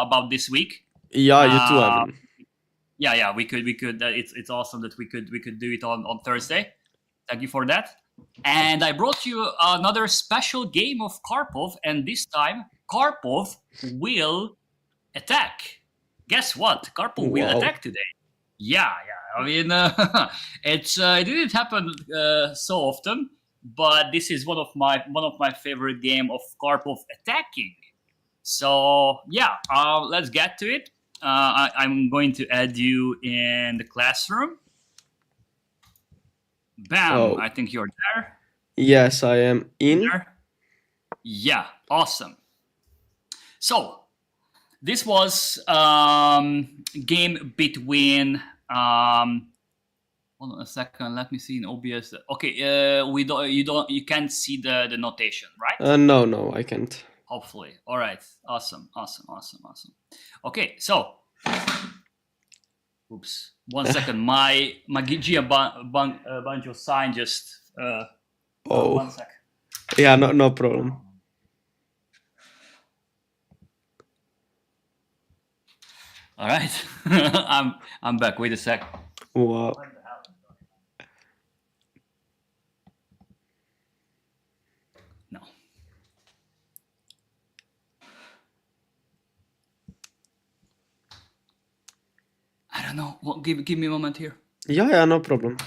about this week. Yeah, you too. I mean. Yeah, we could. It's awesome that we could do it on Thursday. Thank you for that. And I brought you another special game of Karpov, and this time Karpov will attack. Guess what? Karpov will attack today. Yeah. I mean, it didn't happen so often, but this is one of my favorite game of Karpov attacking. So yeah, let's get to it. I'm going to add you in the classroom. Bam! Oh. I think you're there. Yes, I am in. Yeah, awesome. So this was game between. Hold on a second. Let me see in OBS. Okay, you can't see the notation, right? No, I can't. Hopefully. All right. Awesome. Okay, so. Oops. 1 second. My GM Bánusz sign just. Oh. 1 second. Yeah, no problem. All right. I'm back. Wait a sec. Wow. No. I don't know. Well, give me a moment here. Yeah, no problem.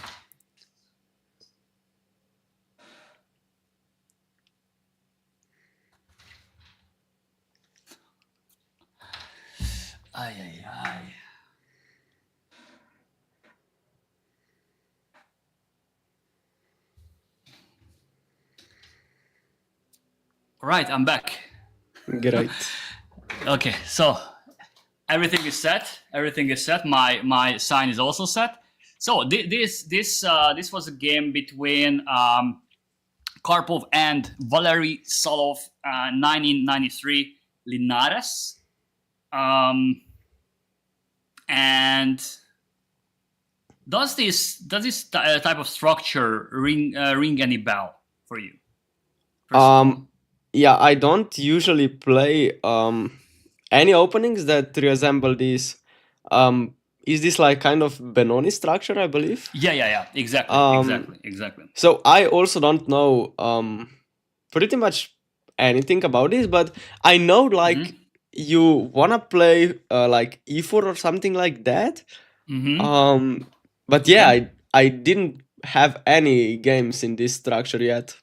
Ay. All right, I'm back. Great. Okay, so everything is set. My sign is also set. So this was a game between Karpov and Valery Solov, 1993 Linares. And does this type of structure ring any bell for you? Yeah, I don't usually play any openings that resemble this. Is this like kind of Benoni structure, I believe? Yeah. Exactly. So I also don't know pretty much anything about this, but I know like you wanna play like e4 or something like that. But yeah, I didn't have any games in this structure yet.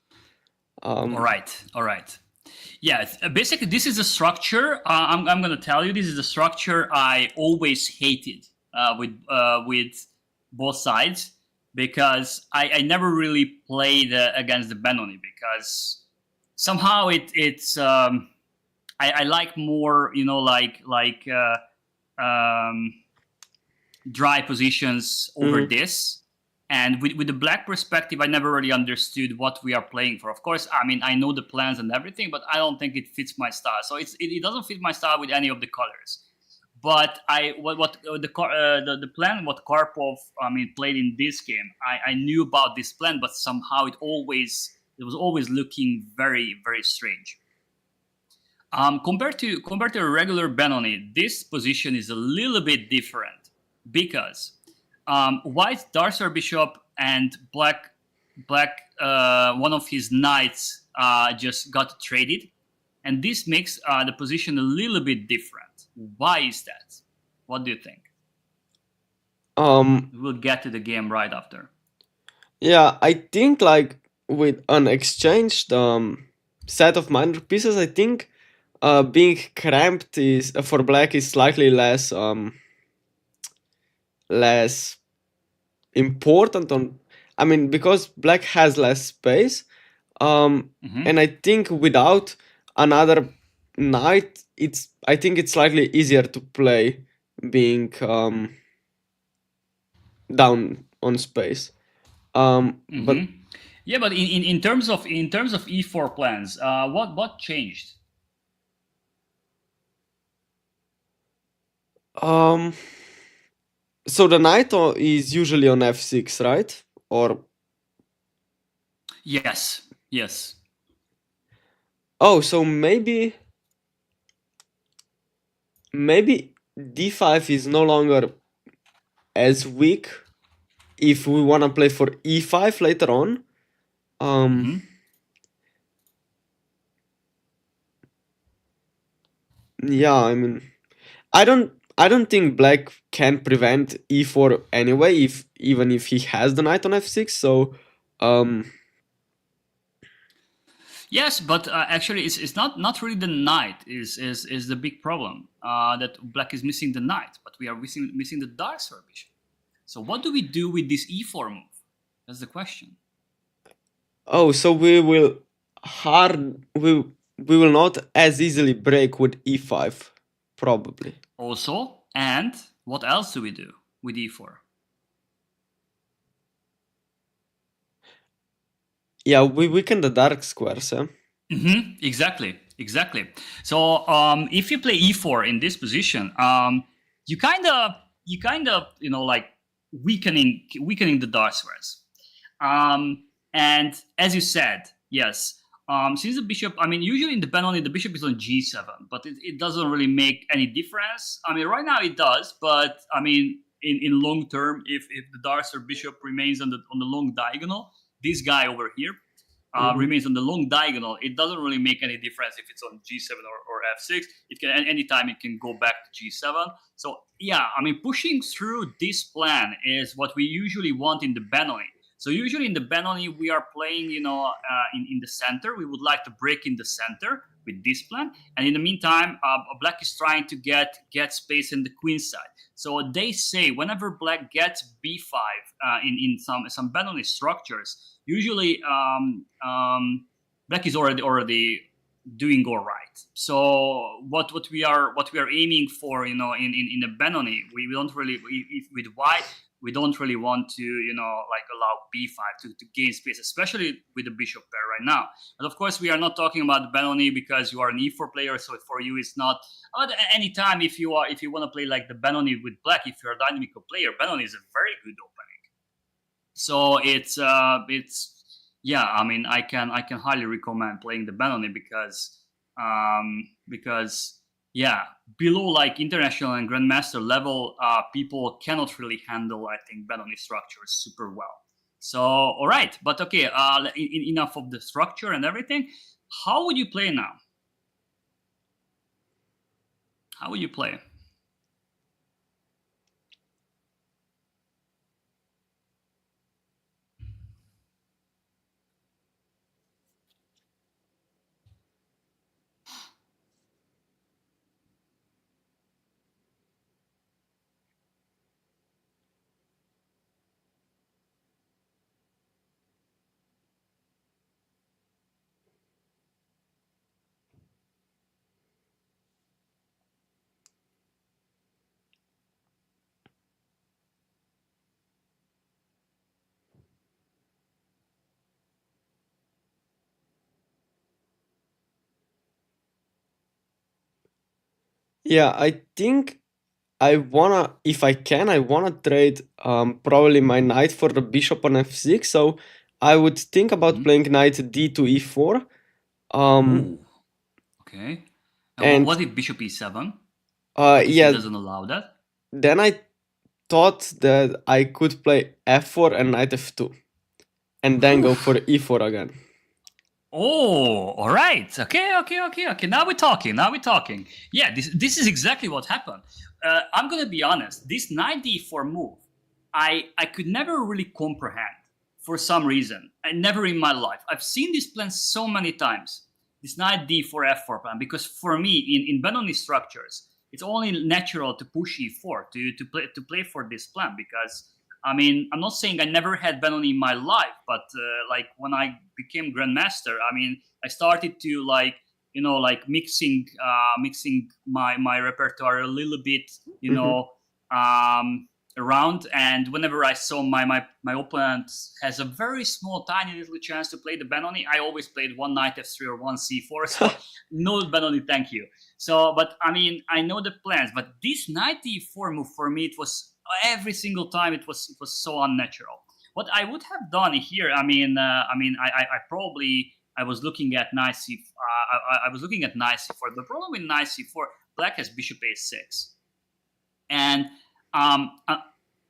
All right. Yeah, basically this is a structure. I'm gonna tell you, this is a structure I always hated with both sides, because I never really played against the Benoni, because somehow it's I like more, like dry positions over this. And with the black perspective, I never really understood what we are playing for. Of course, I mean, I know the plans and everything, but I don't think it fits my style. So it doesn't fit my style with any of the colors. But the plan what Karpov played in this game, I knew about this plan, but somehow it was always looking very, very strange. Compared to a regular Benoni, this position is a little bit different, because white darcer bishop and black one of his knights just got traded, and this makes the position a little bit different. Why is that? What do you think? We'll get to the game right after. Yeah, I think like with an exchanged set of minor pieces, I think being cramped is for black is slightly less less important because black has less space, and I think without another knight, I think it's slightly easier to play being down on space. But yeah, but in terms of e4 plans, what changed? So the knight is usually on f6, right? Or yes. Oh, so maybe maybe d5 is no longer as weak if we want to play for e5 later on. Yeah, I mean, I don't think black can prevent e4 anyway, even if he has the knight on f6. So yes, but actually, it's not really the knight is the big problem. That black is missing the knight, but we are missing the dark square bishop. So what do we do with this e4 move? That's the question. oh, so we will not as easily break with e5, probably. Also, and what else do we do with e4? Yeah, we weaken the dark squares. Exactly. So if you play e4 in this position, you kind of like weakening the dark squares. And as you said, yes, since the bishop, I mean, usually in the Benoni, the bishop is on g7, but it doesn't really make any difference. I mean, right now it does, but I mean, in long term, if the dark square bishop remains on the long diagonal, this guy over here remains on the long diagonal, it doesn't really make any difference if it's on g7 or f6. It can anytime it can go back to g7. So yeah, I mean, pushing through this plan is what we usually want in the Benoni. So usually in the Benoni, we are playing, in the center. We would like to break in the center with this plan, and in the meantime, black is trying to get space in the queen side. So they say whenever black gets b5 in some Benoni structures, usually black is already doing all right. So what we are aiming for, in the Benoni, we don't really, if with white, we don't really want to, like allow b5 to gain space, especially with the bishop pair right now. But of course, we are not talking about the Benoni because you are an e4 player, so for you it's not. But anytime if you want to play like the Benoni with black, if you're a dynamical player, Benoni is a very good opening. So it's yeah, I mean, I can highly recommend playing the Benoni because yeah, below like international and grandmaster level, people cannot really handle, I think, Benoni structures super well. So all right, but okay, enough of the structure and everything. How would you play now? How would you play? Yeah, I think if I can, I wanna trade probably my knight for the bishop on f6. So I would think about playing knight d to e4. Okay. And what if bishop e7? What if he yeah, doesn't allow that? then I thought that I could play f4 and knight f2, and then go for e4 again. Oh, all right. Okay. Now we're talking. Yeah, this is exactly what happened. I'm gonna be honest. This knight d4 move, I could never really comprehend for some reason. I never in my life. I've seen this plan so many times. This knight d4 f4 plan, because for me in Benoni structures, it's only natural to push e4 to play for this plan, because I mean, I'm not saying I never had Benoni in my life, but like when I became Grandmaster, I mean, I started to like, mixing my repertoire a little bit, around. And whenever I saw my opponent has a very small, tiny little chance to play the Benoni, I always played one knight f3 or one c4. So no Benoni, thank you. So, but I mean, I know the plans, but this knight d4 move for me, it was every single time it was so unnatural. What I would have done here, I probably I was looking at knight c. I was looking at knight c4. The problem with knight c4, black has bishop a6. And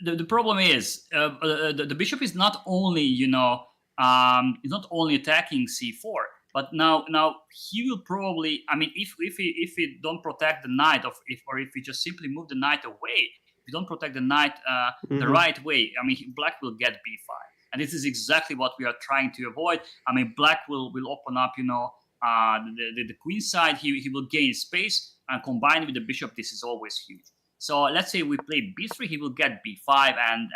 the problem is the bishop is not only, is not only attacking c4, but now he will probably, I mean, if we don't protect the knight, or if we just simply move the knight away, if we don't protect the knight the right way, I mean, black will get b5, and this is exactly what we are trying to avoid. I mean, black will open up, the queen side. He will gain space, and combined with the bishop, this is always huge. So let's say we play b3, he will get b5, and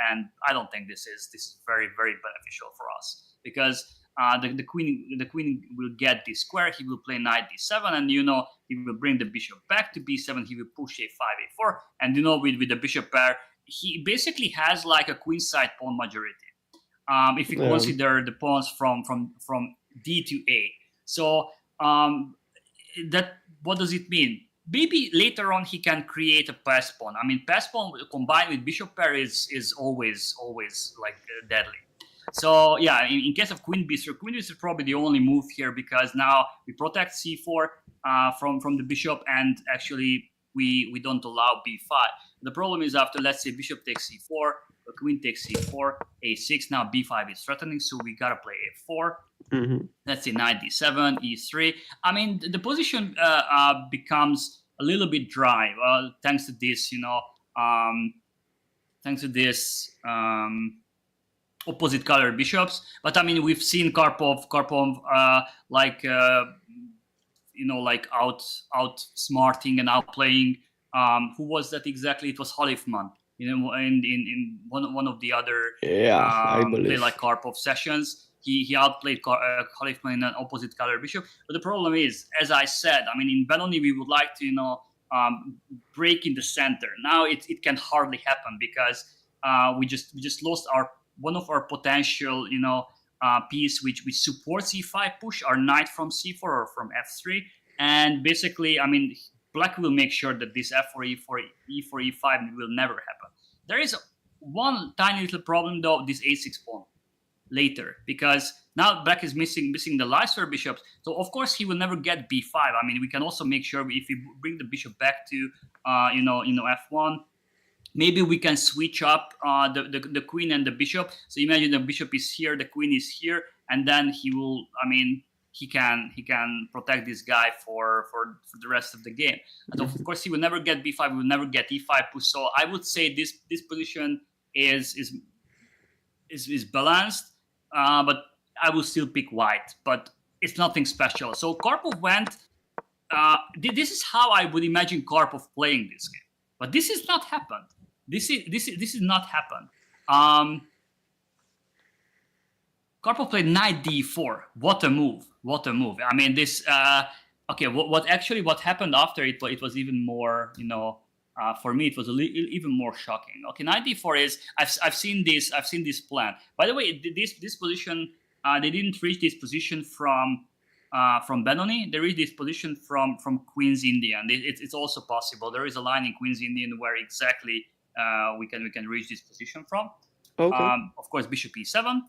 I don't think this is very, very beneficial for us, because the queen will get this square. He will play knight d7, and he will bring the bishop back to b7. He will push a5, a4, and with the bishop pair, he basically has like a queenside pawn majority. If you consider the pawns from d to a. So that, what does it mean? Maybe later on he can create a pass pawn. I mean, pass pawn combined with bishop pair is always like deadly. So yeah, in case of queen b3 is probably the only move here, because now we protect c4 from the bishop, and actually we don't allow b5. The problem is, after, let's say, bishop takes c4, queen takes c4, a6. Now b5 is threatening, so we gotta play a4. Let's say knight d7, e3. I mean, the position becomes a little bit dry, thanks to this, opposite color bishops. But I mean, we've seen Karpov like outsmarting and outplaying. Who was that exactly? It was Halifman. In one of the other I believe, play like Karpov sessions. He outplayed Halifman in an opposite color bishop. But the problem is, as I said, I mean, in Benoni we would like to break in the center. Now it can hardly happen, because we just lost one of our potential piece which supports e5 push, our knight from c4 or from f3. And basically, I mean, black will make sure that this f4, e4, e4, e5 will never happen. There is one tiny little problem though, this a6 pawn later, because now black is missing the Leicester bishops. So of course he will never get b5. I mean, we can also make sure, if we bring the bishop back to f1, maybe we can switch up the queen and the bishop. So imagine the bishop is here, the queen is here, and then he will, I mean, he can protect this guy for the rest of the game. And of course he will never get b5, he will never get e5 push. So I would say this position is balanced, but I will still pick white, but it's nothing special. So Karpov went, this is how I would imagine Karpov playing this game, but this has not happened. This is not happened. Karpov played knight d4. What a move! What a move! I mean, this. Okay, what happened after it? It was even more. For me, it was even more shocking. Okay, knight d4 is. I've seen this. I've seen this plan. By the way, this position. They didn't reach this position from Benoni. They reached this position from Queen's Indian. It's also possible. There is a line in Queen's Indian where exactly we can reach this position from. Okay. Of course, bishop e7.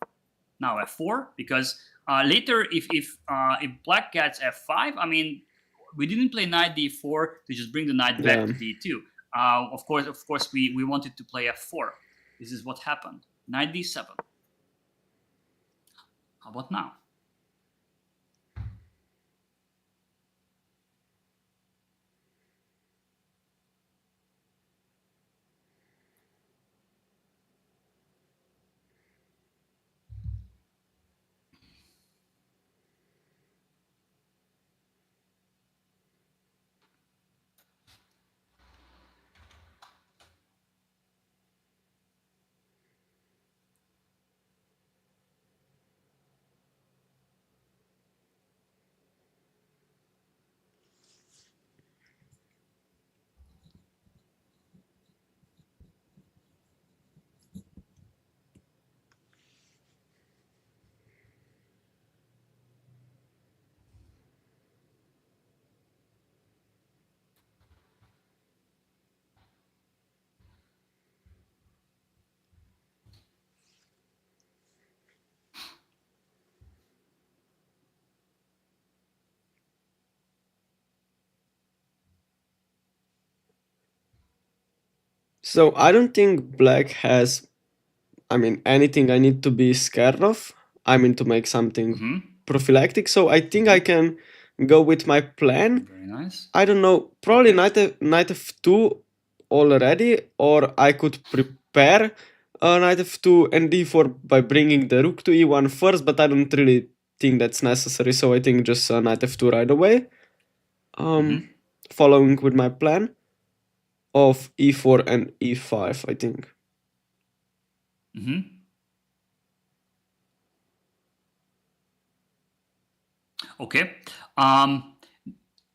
Now f4, because later if black gets f5, I mean, we didn't play knight d4 to just bring the knight back to d2. Of course, we wanted to play f4. This is what happened. Knight d7. How about now? So I don't think black has, anything I need to be scared of. To make something prophylactic. So I think I can go with my plan. Very nice. I don't know, probably knight f2 already, or I could prepare knight f2 and d4 by bringing the rook to e1 first, but I don't really think that's necessary, so I think just knight f2 right away. Following with my plan of e4 and e5, I think. Okay.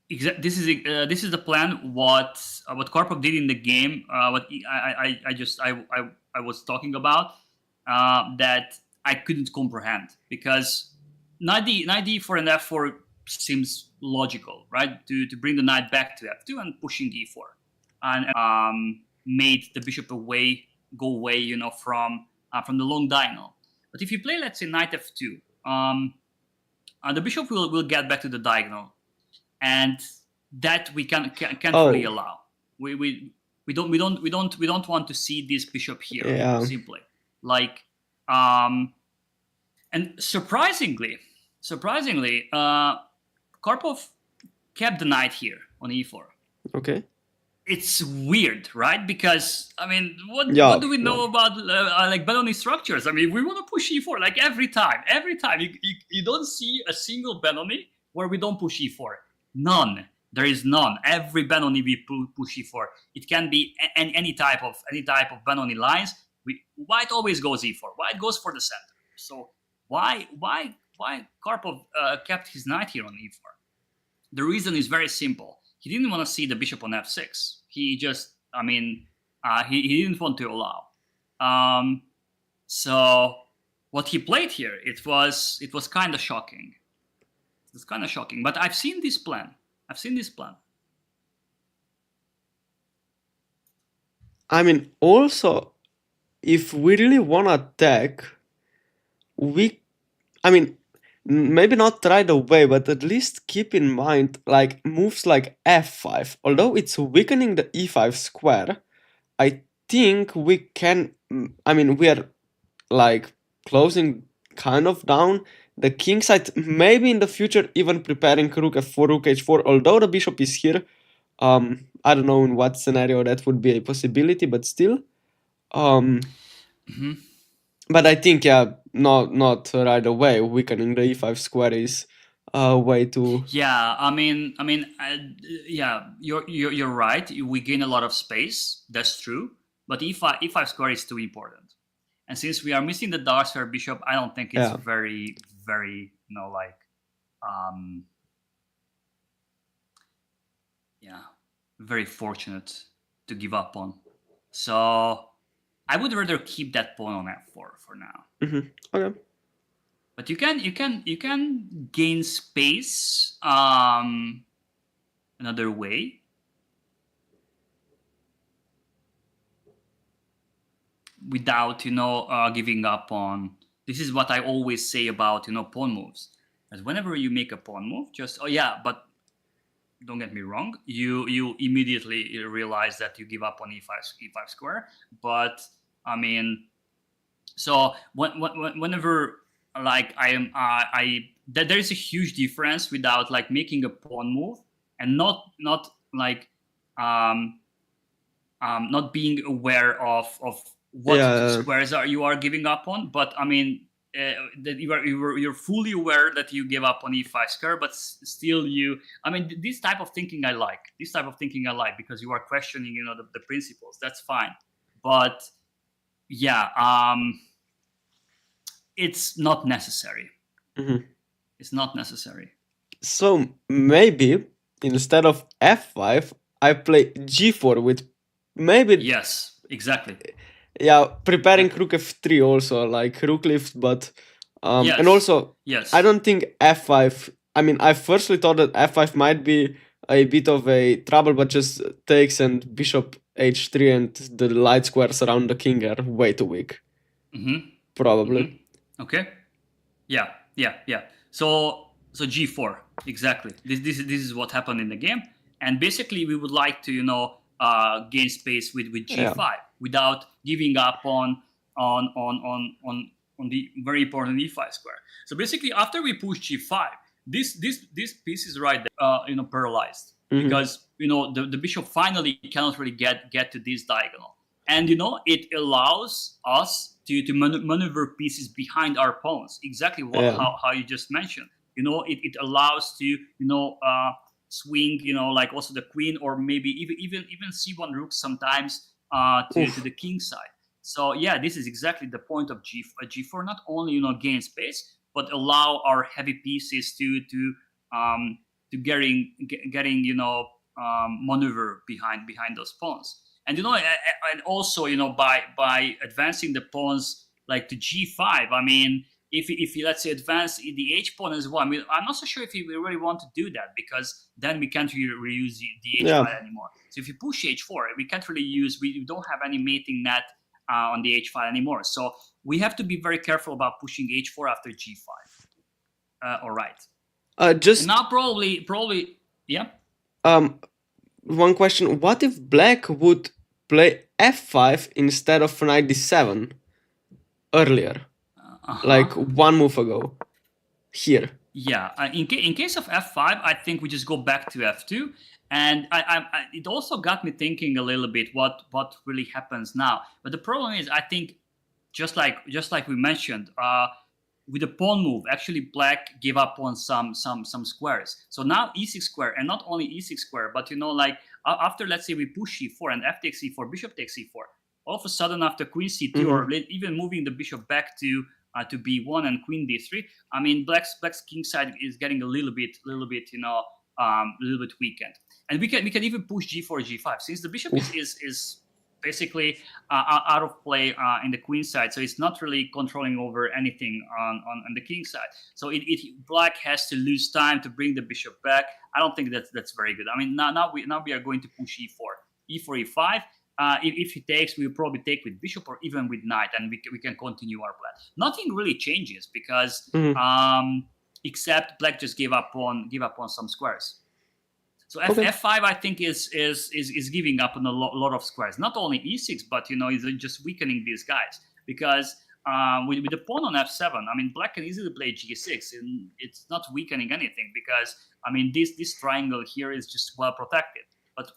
This is the plan. What Karpov did in the game. What I was talking about that I couldn't comprehend, because knight d4 and f4 seems logical, right? To bring the knight back to f2 and pushing d4, and made the bishop go away, from the long diagonal. But if you play, let's say, knight f2, the bishop will get back to the diagonal, and that we can't really allow. We don't want to see this bishop here, simply. Like, and surprisingly, Karpov kept the knight here on e4. Okay. It's weird, right? Because what do we know about like Benoni structures? We want to push e4 like every time. You don't see a single Benoni where we don't push e4. None. There is none. Every Benoni we push e4. It can be any type of Benoni lines. White always goes e4. White goes for the center. So why Karpov kept his knight here on e4? The reason is very simple. He didn't want to see the bishop on f6. He just, he didn't want to allow. So what he played here, it was kind of shocking. It's kind of shocking. But I've seen this plan. Also, if we really want to attack, maybe not right away, but at least keep in mind like moves like f5. Although it's weakening the e5 square, I think we can, we are like closing kind of down the king side, maybe in the future even preparing rook f4, rook h4, although the bishop is here. I don't know in what scenario that would be a possibility, but still. But I think, not right away. Weakening the e5 square is a way to. Yeah, yeah, you're right. We gain a lot of space. That's true. But e5 square is too important. And since we are missing the dark square bishop, I don't think it's very, very, very fortunate to give up on. So I would rather keep that pawn on f4 for now. Okay. But you can gain space another way. Without giving up on. This is what I always say about pawn moves. That whenever you make a pawn move, just but don't get me wrong, you immediately realize that you give up on e5 square. But so whenever like there is a huge difference without like making a pawn move and not like not being aware of what squares you are giving up on, but that you're fully aware that you give up on e5 square, but still this type of thinking I like. Because you are questioning the principles. That's fine, but it's not necessary. It's not necessary. So maybe instead of f5 I play g4 with maybe. Yes, exactly. Yeah, preparing rook f3 also, like rook lift, but and also yes. I don't think f5. I firstly thought that f5 might be a bit of a trouble, but just takes and bishop h3 and the light squares around the king are way too weak. Probably. Okay. Yeah. So g4, exactly. This is what happened in the game, and basically we would like to gain space with g5 without giving up on the very important e5 square. So basically, after we push g5, this piece is right there, paralyzed, because the bishop finally cannot really get to this diagonal, and it allows us to maneuver pieces behind our pawns, exactly how you just mentioned. It allows to swing, like also the queen, or maybe even c1 rook sometimes to the king side. So yeah, this is exactly the point of g4. Not only gain space, but allow our heavy pieces to getting maneuver behind those pawns. And and also by advancing the pawns like to g5. I mean, if you let's say advance the h pawn as well, I mean, I'm not so sure if we really want to do that, because then we can't really reuse the h file anymore. So if you push h4, we can't really use. We don't have any mating net on the h file anymore. So we have to be very careful about pushing h4 after g5. All right. Just and now probably yeah. One question: what if black would play f5 instead of knight d7 earlier, like one move ago? Here. Yeah. In case of f5, I think we just go back to f2, and it also got me thinking a little bit what really happens now. But the problem is, I think just like we mentioned, with the pawn move, actually black gave up on some squares. So now e6 square, and not only e6 square, but like after, let's say, we push e4 and f takes e4, bishop takes e4, all of a sudden after queen c2, or even moving the bishop back to b1 and queen d3, I mean, black's king side is getting a little bit weakened. And we can even push g4 g5, since the bishop is basically out of play in the queen side, so it's not really controlling over anything on the king side. So black has to lose time to bring the bishop back. I don't think that's very good. I mean, now we are going to push e4, e5. If he takes, we'll probably take with bishop or even with knight, and we can continue our plan. Nothing really changes, because except black just gave up on some squares. So f5, I think, is giving up on a lot of squares. Not only e6, but is just weakening these guys, because with the pawn on f7, I mean, black can easily play g6, and it's not weakening anything, because I mean, this triangle here is just well protected. But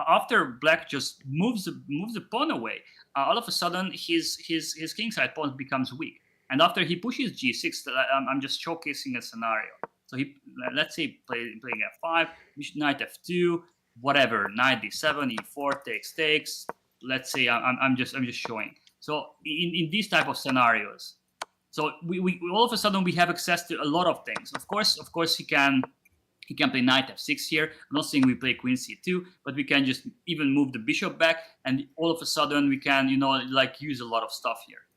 after black just moves the pawn away, all of a sudden his king side pawn becomes weak. And after he pushes g6, I'm just showcasing a scenario. So let's say playing f5, knight f2, whatever, knight d7, e4, takes. Let's say I'm just showing. So in these type of scenarios, so we all of a sudden we have access to a lot of things. Of course he can play knight f6 here. I'm not saying we play queen c2, but we can just even move the bishop back, and all of a sudden we can use a lot of stuff here.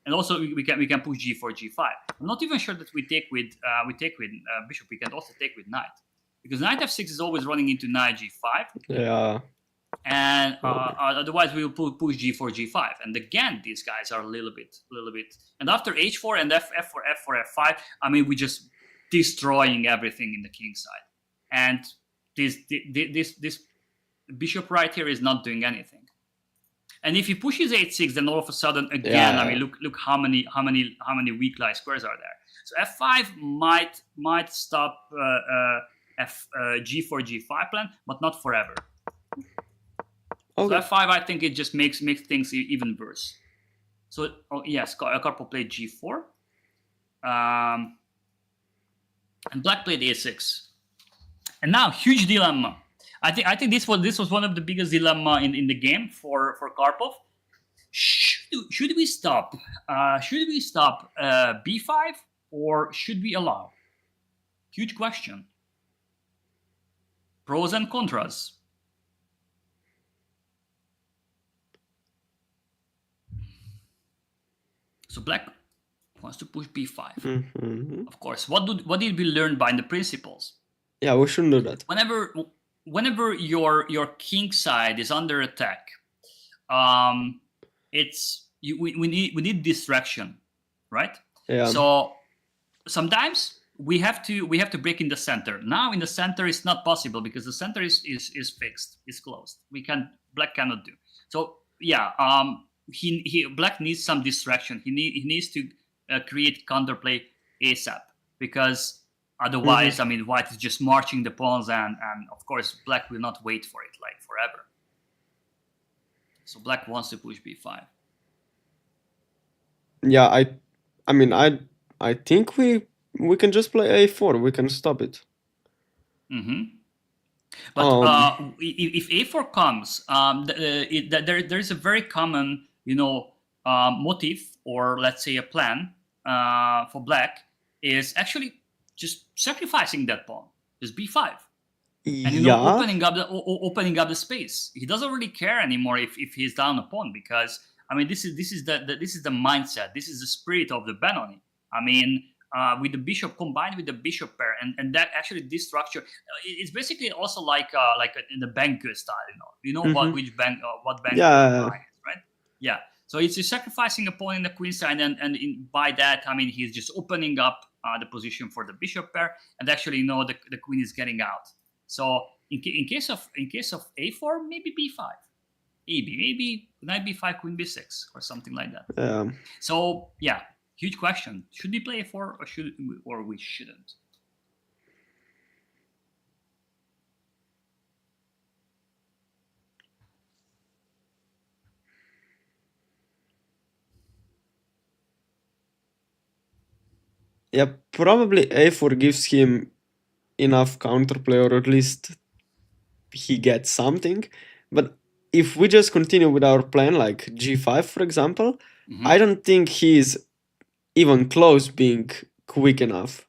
And also we can push g4, g5. I'm not even sure that we take with bishop. We can also take with knight, because knight f6 is always running into knight g5. Yeah. And otherwise we will push g4, g5. And again, these guys are a little bit. And after h4 and f4, f5, I mean, we're just destroying everything in the king side. And this bishop right here is not doing anything. And if he pushes h6, then all of a sudden again, I mean, look how many weak lie squares are there. So f5 might stop g4, g5 plan, but not forever. Okay. So f5, I think it just makes things even worse. So yes, Karpov played g4, and black played a6. And now, huge dilemma. I think this was one of the biggest dilemma in the game for Karpov. Should we stop? B5, or should we allow? Huge question. Pros and contras. So black wants to push b5. Of course. What did we learn by the principles? Yeah, we shouldn't do that. Whenever your king side is under attack, we need distraction, right? Yeah. So sometimes we have to break in the center. Now in the center it's not possible because the center is fixed, is closed. Black cannot do. So yeah, Black needs some distraction. He needs to create counterplay ASAP, because otherwise, I mean, White is just marching the pawns, and of course Black will not wait for it like forever. So Black wants to push b5. Yeah, I mean, I think we can just play a4. We can stop it. But if a4 comes, there's a very common, motive, or let's say a plan for Black, is actually just sacrificing that pawn, just b5, and opening up the space. He doesn't really care anymore if he's down a pawn, because I mean this is the mindset, this is the spirit of the Bánusz. I mean, with the bishop combined with the bishop pair, and that actually this structure, it's basically also like in the bank style, which bank what bank is, right? Yeah. So it's sacrificing a pawn in the queen side, and by that, I mean, he's just opening up the position for the bishop pair, and actually, the queen is getting out. So in case of a4, maybe b5, maybe knight b5, queen b6, or something like that. So yeah, huge question: should we play a4 or we shouldn't? Yeah, probably a4 gives him enough counterplay, or at least he gets something. But if we just continue with our plan, like g5, for example, I don't think he's even close being quick enough.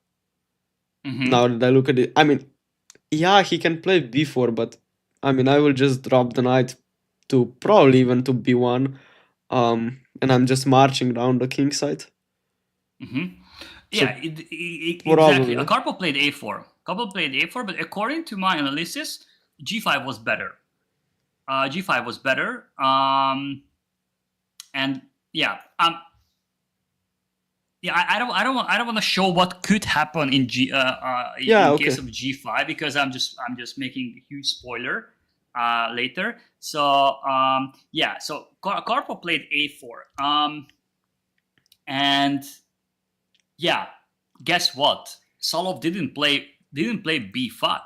Now that I look at it, I mean, yeah, he can play b4, but I mean, I will just drop the knight to probably even to b1, and I'm just marching down the king side. Yeah, exactly. Karpov played a4. But according to my analysis, g5 was better. G5 was better. And yeah, I don't want to show what could happen in case of g5, because I'm just making a huge spoiler later. So so Karpov played a4. And yeah, guess what? Solovey didn't play b5.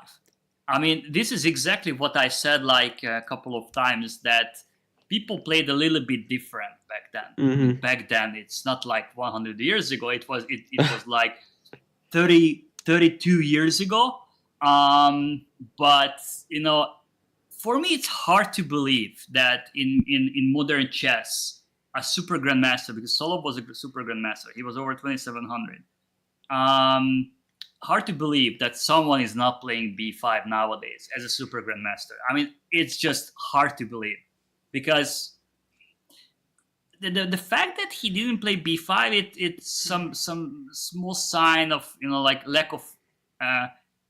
I mean, this is exactly what I said like a couple of times, that people played a little bit different back then. Back then, it's not like 100 years ago. It was like 32 years ago. But for me, it's hard to believe that in modern chess, a super grandmaster, because Solovey was a super grandmaster, he was over 2,700. Hard to believe that someone is not playing b5 nowadays as a super grandmaster. I mean, it's just hard to believe, because the fact that he didn't play b5, it's some small sign of like lack of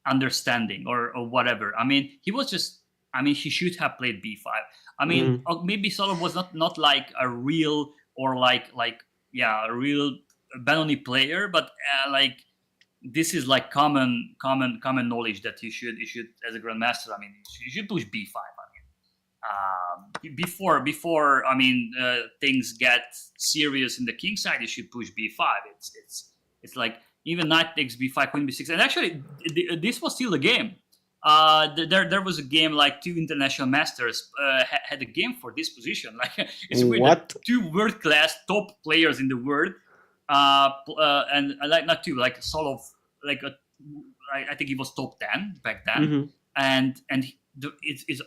understanding or whatever. I mean, he should have played b5. I mean, maybe Solovey was not like a real, or like a real Bánusz player, but like this is like common knowledge that you should as a grandmaster. I mean, you should push b5. I mean, before I mean things get serious in the king side, you should push b5. It's like even knight takes b5, queen b6, and actually this was still a game. There was a game like two international masters had a game for this position. Like it's weird that two world-class top players in the world, and like not two, like Solovey, like I think he was top 10 back then, and it's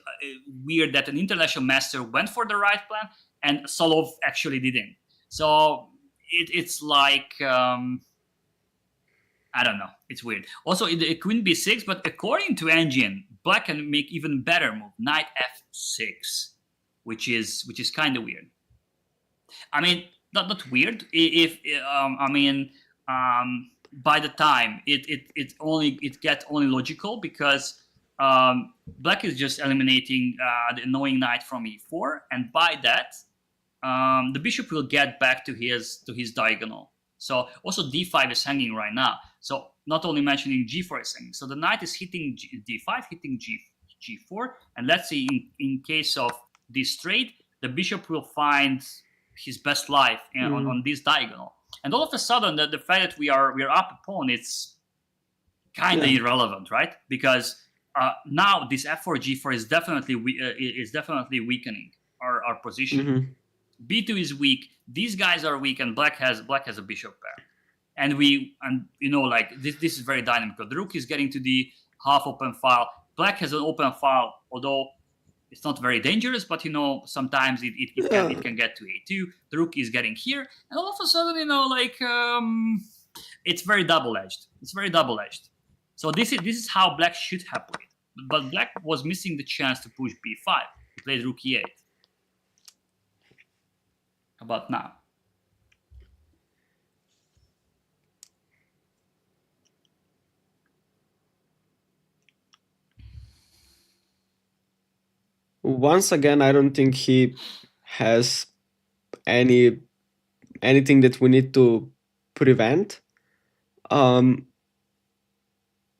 weird that an international master went for the right plan and Solovey actually didn't. So it's like. I don't know. It's weird. Also, queen b6, but according to engine, Black can make even better move, knight f6, which is kind of weird. I mean, not weird. If I mean, by the time it gets only logical, because Black is just eliminating the annoying knight from e4, and by that, the bishop will get back to his diagonal. So also d5 is hanging right now. So not only mentioning g4 is saying, so the knight is hitting d5, hitting g4, and let's say in case of this straight, the bishop will find his best life on this diagonal. And all of a sudden, the fact that we are up a pawn, it's kind of irrelevant, right? Because now this f4 g4 is definitely weakening our position. b2 is weak. These guys are weak, and black has a bishop pair. And like this is very dynamic. The rook is getting to the half open file. Black has an open file, although it's not very dangerous, but sometimes it can get to a2. The rook is getting here, and all of a sudden, it's very double-edged. It's very double-edged. So this is how black should have played. But black was missing the chance to push b5. He played rook e8. How about now? Once again, I don't think he has anything that we need to prevent.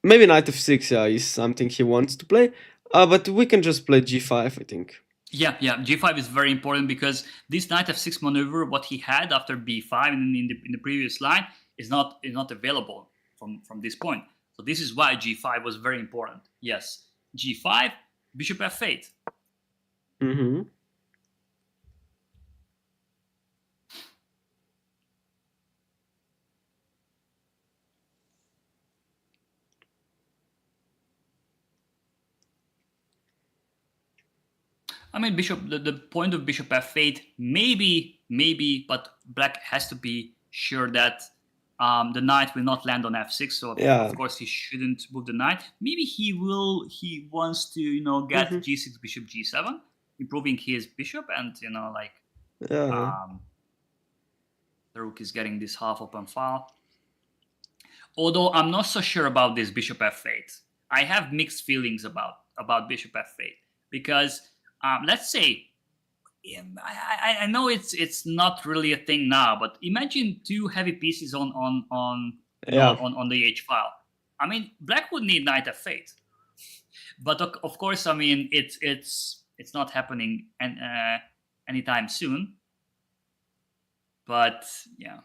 Maybe knight f6 is something he wants to play, but we can just play g5, I think. Yeah, g5 is very important because this knight f6 maneuver, what he had after b5 in the previous line, is not available from this point. So this is why g5 was very important. Yes, g5, bishop f8. I mean, the point of bishop f8, maybe, but black has to be sure that the knight will not land on f6. So of course he shouldn't move the knight. Maybe he wants to get g6, bishop g7, improving his bishop, and the rook is getting this half open file. Although I'm not so sure about this bishop f8. I have mixed feelings about bishop f8 because let's say, I know it's not really a thing now, but imagine two heavy pieces on the h file. I mean, black would need knight f8, but of course, I mean it's not happening anytime soon. But yeah.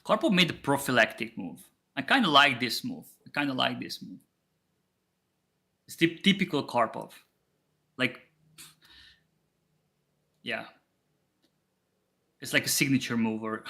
Karpov made a prophylactic move. I kind of like this move. It's typical Karpov. Yeah. It's like a signature move. Or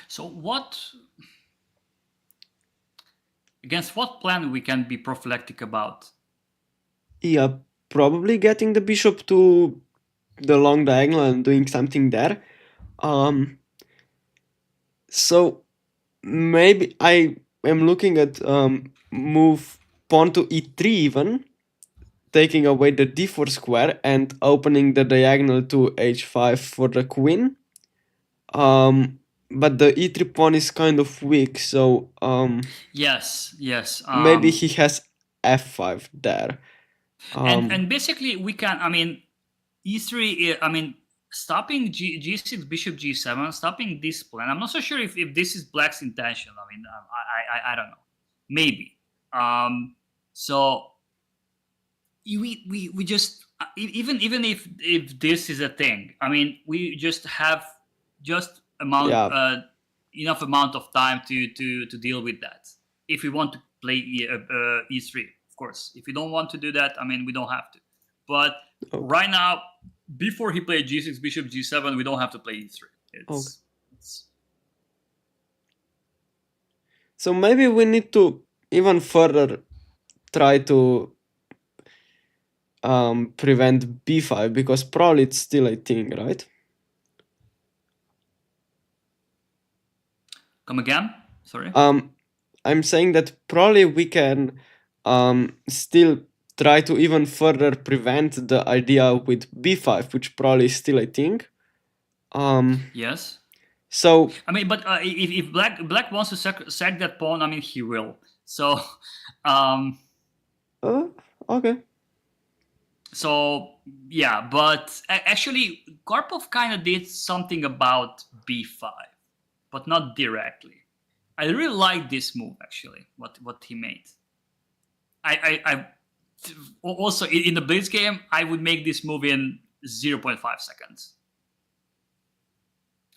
so against what plan we can be prophylactic about? Yeah, probably getting the bishop to the long diagonal and doing something there. So maybe I am looking at move pawn to e3 even, taking away the d4 square and opening the diagonal to h5 for the queen. But the e3 pawn is kind of weak, so Yes. maybe he has f5 there. And basically we can. I mean, e3. I mean, stopping g6, bishop g7, stopping this plan. I'm not so sure if this is black's intention. I mean, I don't know. Maybe. So we just even if this is a thing. I mean, we just have just enough amount of time to deal with that. If we want to play e3, of course. If we don't want to do that, I mean, we don't have to. But right now, before he played g6, bishop g7, we don't have to play e3. So maybe we need to even further try to prevent b5, because probably it's still a thing, right? Come again? Sorry. I'm saying that probably we can still try to even further prevent the idea with b5, which probably is still a thing. Yes. So I mean, but if black wants to sack that pawn, I mean, he will. So, okay. So yeah, but actually, Karpov kind of did something about b5, but not directly. I really like this move actually. What he made. I also in the blitz game, I would make this move in 0.5 seconds.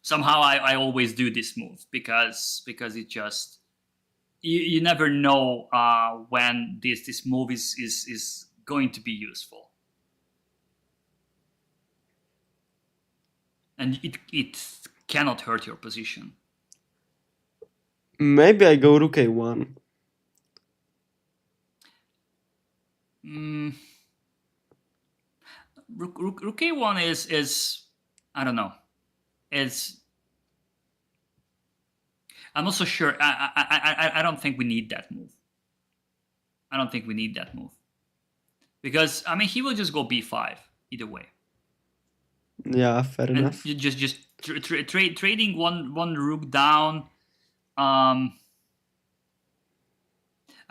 Somehow I always do this move because it just you never know when this move is going to be useful. And it cannot hurt your position. Maybe I go rook a1. Rook a1 is I don't know. I'm not so sure. I don't think we need that move. I don't think we need that move. Because I mean he will just go b5 either way. Yeah, fair enough. Just trading one rook down. I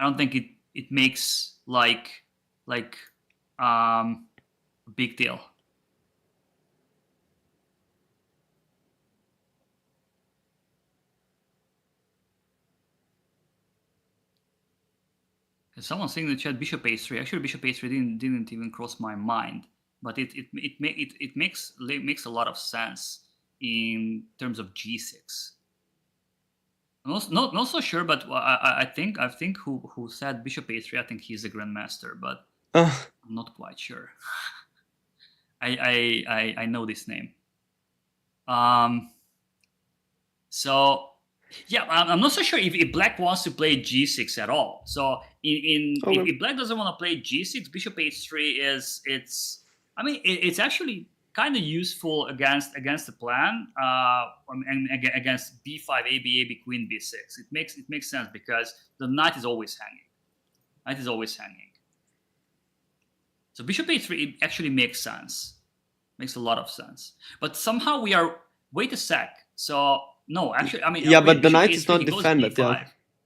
don't think it makes like big deal. Someone saying in the chat bishop a3. Actually, bishop a3 didn't even cross my mind, but it makes a lot of sense in terms of g6. Not so sure, but I think who said bishop a3. I think he's a grandmaster, but I'm not quite sure. I know this name. So yeah, I'm not so sure if black wants to play g6 at all. So if black doesn't want to play g6, bishop h3 it's actually kind of useful against the plan and against b5 ab queen b6. It makes sense because the knight is always hanging. So bishop a3 actually makes sense. Makes a lot of sense. But somehow we are way to sack. So no, actually, I mean, yeah, but the knight is not defended.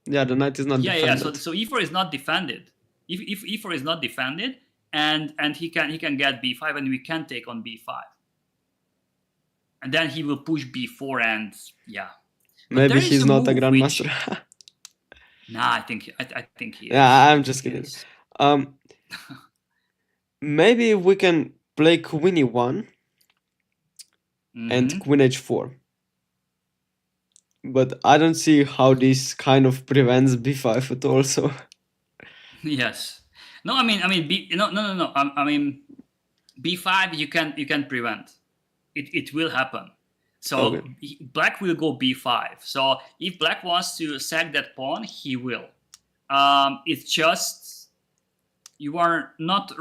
Yeah, the knight is not defended. Yeah. So e4 is not defended. If e4 is not defended, and he can get b5, and we can take on b5, and then he will push b4, and yeah. Maybe he's not a grandmaster. Nah, I think he is. Yeah, I'm just kidding. Maybe we can play queen e1 and queen h4. But I don't see how this kind of prevents b5 at all. So yes, no, I mean, no. I mean, b5 you can prevent. It will happen. So black will go b5. So if black wants to sack that pawn, he will. It's just you are not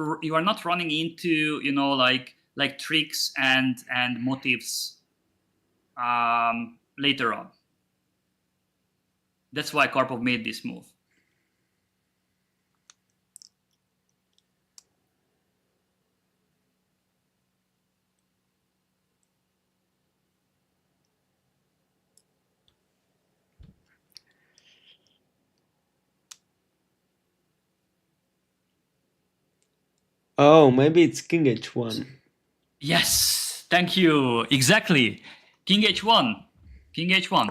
running into like tricks and motives later on. That's why Karpov made this move. Oh, maybe it's king h1. Yes, thank you. Exactly. King h1. King h1.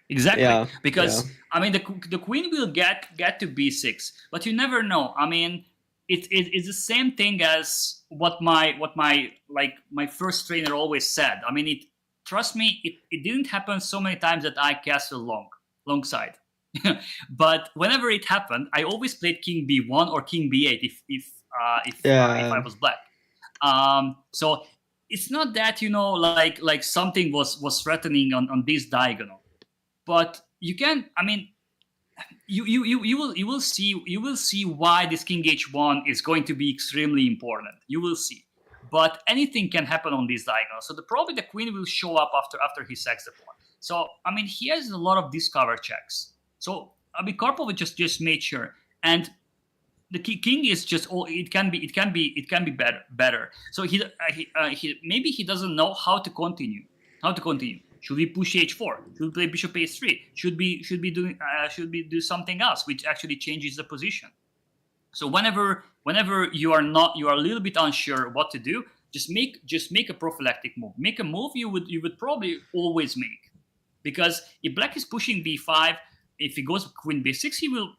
Exactly. Yeah, because yeah. I mean the queen will get to b6, but you never know. I mean, it's the same thing as what my first trainer always said. I mean, trust me, it didn't happen so many times that I castle long side. But whenever it happened, I always played king b1 or king b8 if I was black. So it's not that, you know, like something was threatening on this diagonal, but you can. I mean, you will see why this king h1 is going to be extremely important. You will see, but anything can happen on this diagonal. So probably the queen will show up after he sacks the pawn. So I mean, he has a lot of discover checks. So I mean, Karpov just made sure, and the king is just it can be better. So he maybe he doesn't know how to continue. Should we push h4? Should we play bishop h3? Should we do something else which actually changes the position? So whenever you are a little bit unsure what to do, just make a prophylactic move. Make a move you would probably always make, because if black is pushing b5, if he goes queen b6, he will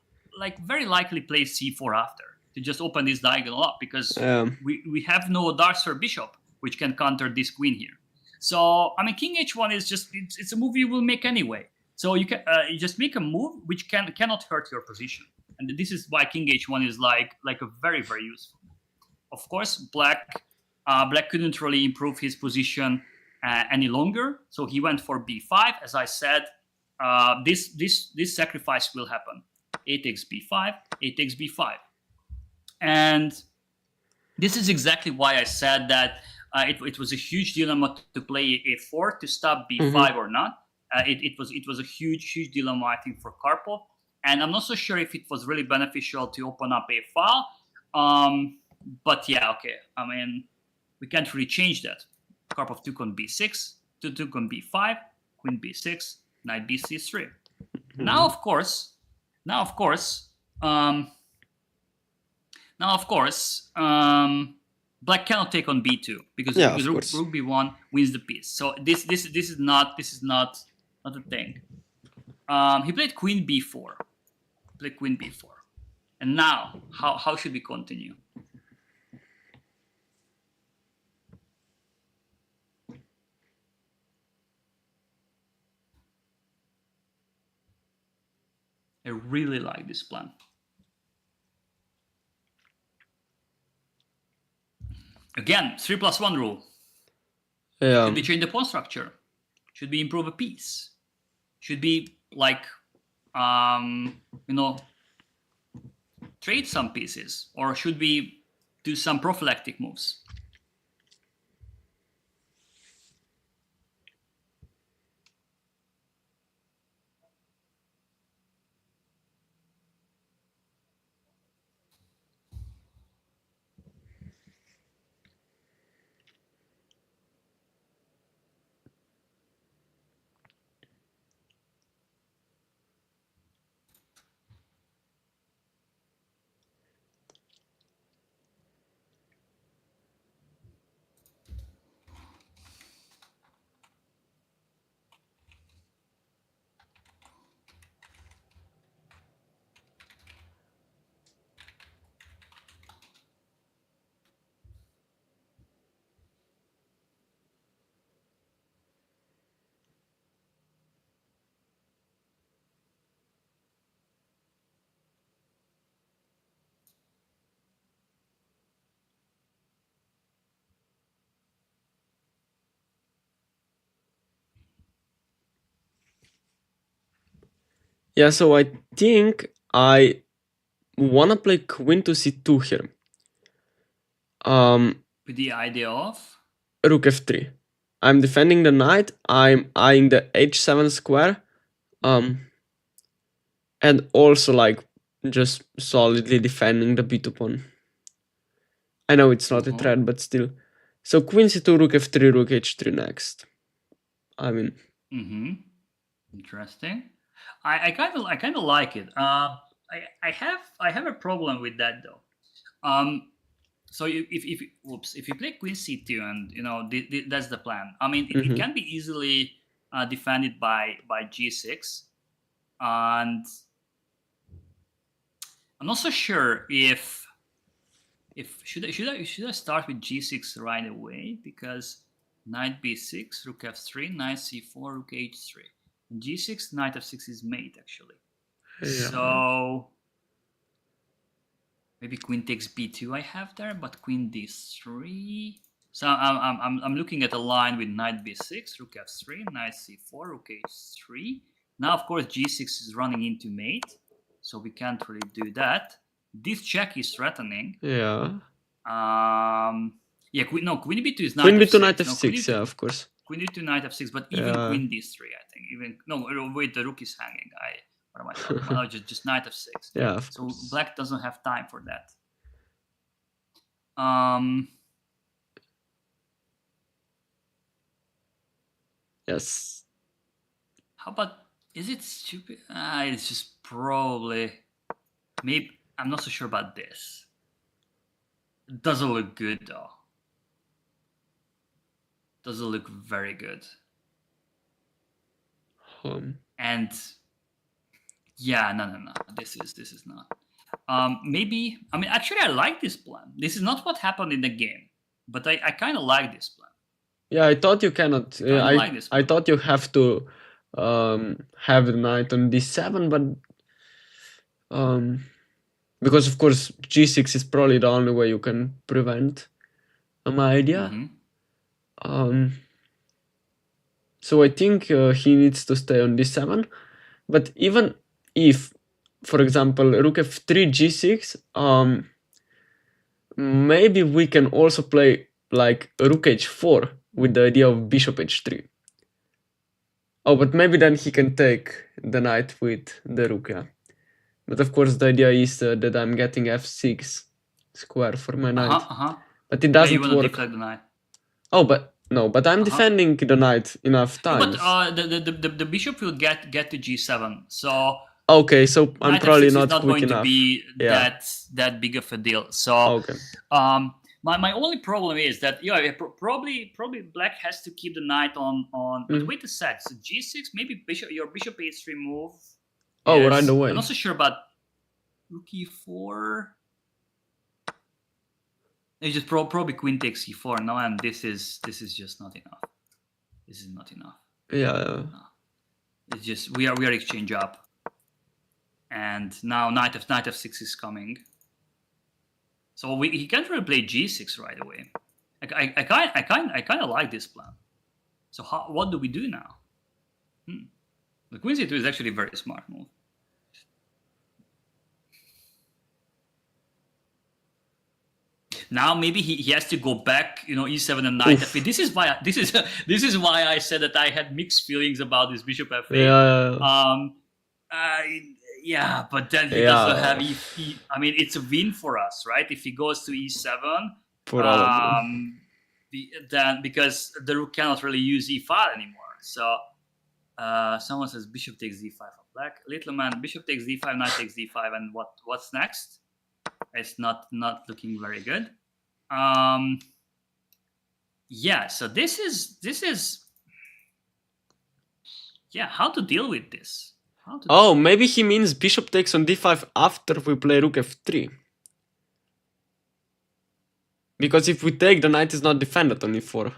very likely play c4 after to just open this diagonal up, because we have no dark bishop which can counter this queen here. So I mean, king h1 is just it's a move you will make anyway. So you can you just make a move which cannot hurt your position, and this is why king h1 is like a very useful. Of course, black couldn't really improve his position any longer, so he went for b5. As I said, this sacrifice will happen. A takes b5, a takes b5, and this is exactly why I said that it was a huge dilemma to play a4 to stop b5 or not. It was a huge dilemma, I think, for Karpov, and I'm not so sure if it was really beneficial to open up a file. But yeah, okay. I mean, we can't really change that. Karpov took on b6, took on b5, queen b6, knight bc3. Now, of course, black cannot take on b2 because rook b1 wins the piece. So this is not a thing. He played queen b4. And now, how should we continue? I really like this plan. Again, 3+1 rule. Should we change the pawn structure? Should we improve a piece? Should we trade some pieces, or should we do some prophylactic moves? Yeah, so I think I wanna play queen to c2 here. With the idea of rook f3. I'm defending the knight. I'm eyeing the h7 square. and also like just solidly defending the b2 pawn. I know it's not a threat, but still. So queen c2, rook f3, rook h3 next. I mean. Interesting. I kind of like it. I have a problem with that though. So if you play queen c2 and that's the plan. I mean it can be easily defended by g6, and I'm not so sure if should I start with g6 right away, because knight b6, rook f3, knight c4, rook h3, and g6, knight f6 is mate actually. Yeah. So maybe queen takes b2 I have there, but queen d3. So I'm looking at a line with knight b6, rook f3, knight c4, rook h3. Now of course g6 is running into mate, so we can't really do that. This check is threatening. Yeah. Yeah. Queen b2 is knight queen f6. b2, knight f6. Yeah, of course. Queen d2, knight f6, but even queen d3, I think. Even wait, the rook is hanging. What am I talking about? No, just knight f6. Yeah. So black doesn't have time for that. Yes. How about, is it stupid? It's just probably, maybe, I'm not so sure about this. It doesn't look good though. Doesn't look very good. And yeah, no. This is not. Maybe, I mean, actually, I like this plan. This is not what happened in the game, but I kind of like this plan. Yeah, I thought you cannot. I thought you have to have the knight on d7, but because of course g6 is probably the only way you can prevent my idea. So I think he needs to stay on d7, but even if, for example, rook f3, g6, maybe we can also play like rook h4 with the idea of bishop h3. Oh, but maybe then he can take the knight with the rook, yeah. But of course the idea is that I'm getting f6 square for my knight. But it doesn't work. Deflect the knight. Oh, but no, but I'm defending the knight enough times. No, but the bishop will get to g7. So okay, so I'm probably not quick going enough. to be that big of a deal. So okay. My only problem is that probably black has to keep the knight on. But wait a sec. So g6, maybe your bishop h3 move. Oh, yes. Right away. I'm not so sure about rook e4. It's just probably queen takes e4 now, and this is just not enough. This is not enough. Yeah. No. It's just we are exchange up, and now knight f6 is coming. So he can't really play g6 right away. I kind of like this plan. So what do we do now? The queen c2 is actually a very smart move. Now maybe he has to go back, e7 and knight f8. This is why I said that I had mixed feelings about this bishop f8. Yeah. But then he doesn't have e. I mean, it's a win for us, right? If he goes to e7, then because the rook cannot really use e5 anymore. So someone says bishop takes d5 for black. Little man, bishop takes d5, knight takes d5, and what's next? It's not looking very good. Yeah, so this is how to deal with this. Maybe he means bishop takes on d5 after we play rook f3. Because if we take, the knight is not defended on e4.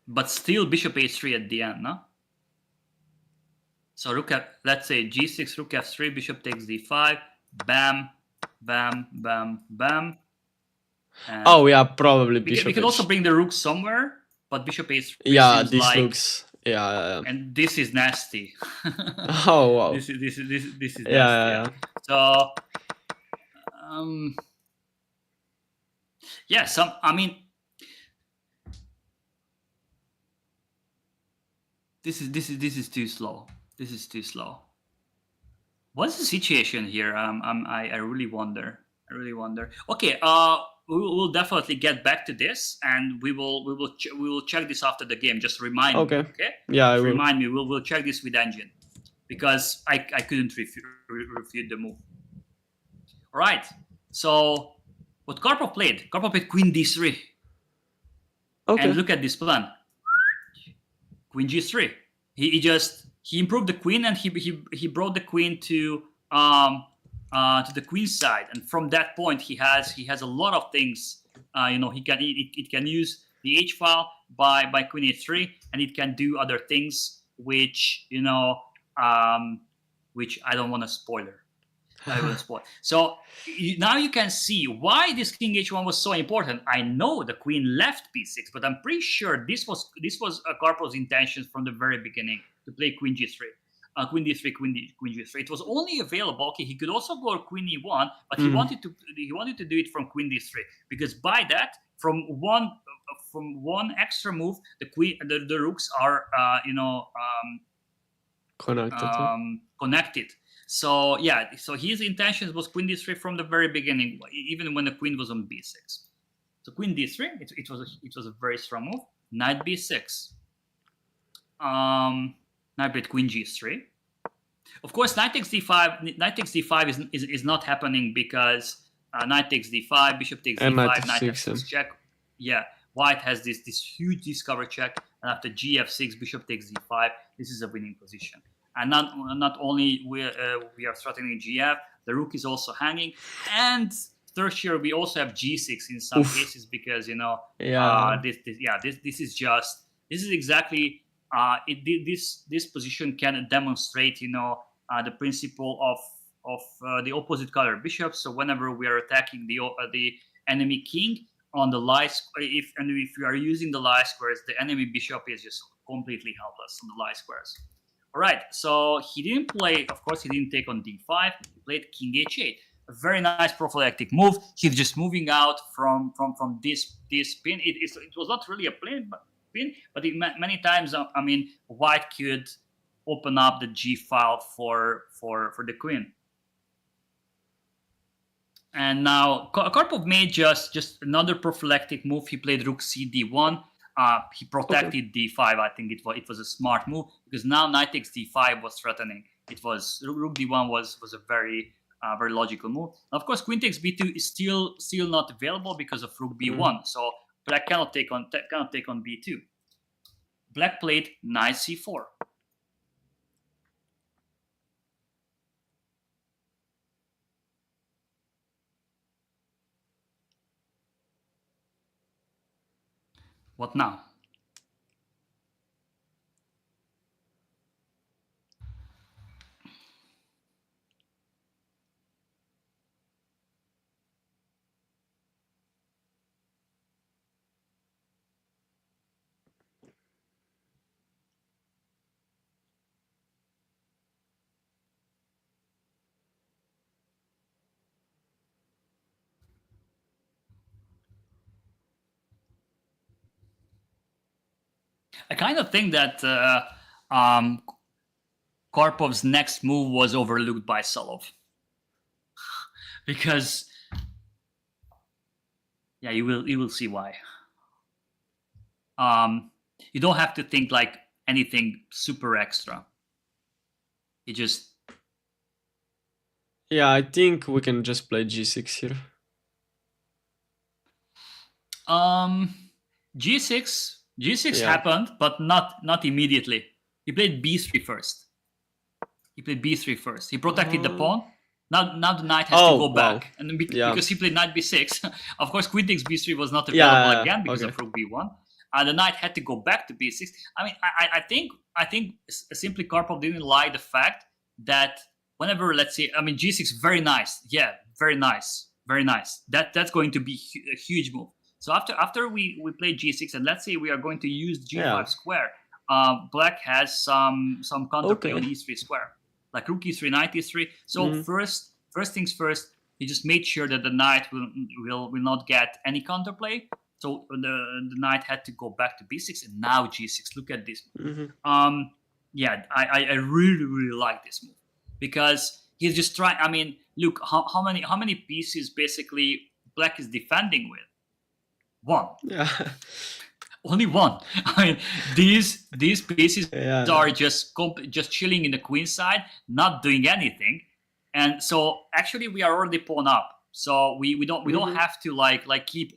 But still bishop h3 at the end, no? So let's say g6, rook f3, bishop takes d5, bam, bam, bam, bam. And probably bishop. We can also bring the rook somewhere, but bishop h3. Yeah, this looks. Yeah. And this is nasty. Oh wow. This is nasty. Yeah. So, I mean, This is too slow. This is too slow. What's the situation here? I really wonder. I really wonder. Okay. We'll definitely get back to this, and we will check this after the game. Just remind me. Okay. Yeah, I will. Remind me. We'll check this with engine, because I couldn't refute the move. All right. So what Karpov played? Karpov played Queen D3. Okay. And look at this plan. Queen G3. He improved the queen, and he brought the queen to the queen side, and from that point he has a lot of things. It can use the H file by Queen A3, and it can do other things which which I don't want to spoiler. So now you can see why this King H1 was so important. I know the queen left B6, but I'm pretty sure this was Karpov's intentions from the very beginning to play Queen G3, Queen D3, Queen G3. It was only available. Okay, he could also go Queen E1, but he wanted to do it from Queen D3, because by that, from one extra move, the rooks are connected. So yeah, so his intentions was Queen D3 from the very beginning, even when the queen was on B6. So Queen D3, it was a very strong move. Knight B6. Knight played Queen G3. Of course, Knight takes D5. Knight takes D5 is not happening, because Knight takes D5, Bishop takes D5, Knight F6 check. Yeah, White has this huge discover check, and after G/F6, Bishop takes D5. This is a winning position. And not only we are threatening GF, the rook is also hanging, and tertiary we also have G6 in some cases, because this is exactly this position can demonstrate the principle of the opposite color bishop. So whenever we are attacking the enemy king on the lie, if we are using the lie squares, the enemy bishop is just completely helpless on the lie squares. All right, so he didn't play, of course, he didn't take on D5. He played King H8. A very nice prophylactic move. He's just moving out from this pin. It was not really a pin, but many times, White could open up the G file for the queen. And now Karpov made just another prophylactic move. He played Rook CD1. He protected D5. I think it was a smart move, because now Knight takes D5 was threatening. It was Rook D1 was a very logical move. Now, of course, Queen takes B2 is still not available because of Rook B1. So Black cannot take on B2. Black played Knight C4. What now? I kind of think that Karpov's next move was overlooked by Solov. Because, yeah, you will see why. You don't have to think like anything super extra. You just... Yeah, I think we can just play G6 here. G6 happened, but not immediately. He played B3 first. He protected the pawn. Now the knight has to go back, and because he played Knight B6, of course Queen takes B3 was not available again because of Rook B1. The knight had to go back to B6. I think simply Karpov didn't like the fact that whenever, let's say, G6 very nice, very nice. That's going to be a huge move. So after we play G6, and let's say we are going to use G5 square, Black has some counterplay on E3 square, like Rook E3, Knight E3. So first things first, he just made sure that the knight will not get any counterplay. So the knight had to go back to b6, and now g6. Look at this move. Yeah, I really, really like this move, because he's just trying. I mean, look how many pieces basically black is defending with. One. Yeah. Only one. I mean, these pieces Yeah. are just chilling in the queen side, not doing anything, and so actually we are already pawn up. So we don't have to like keep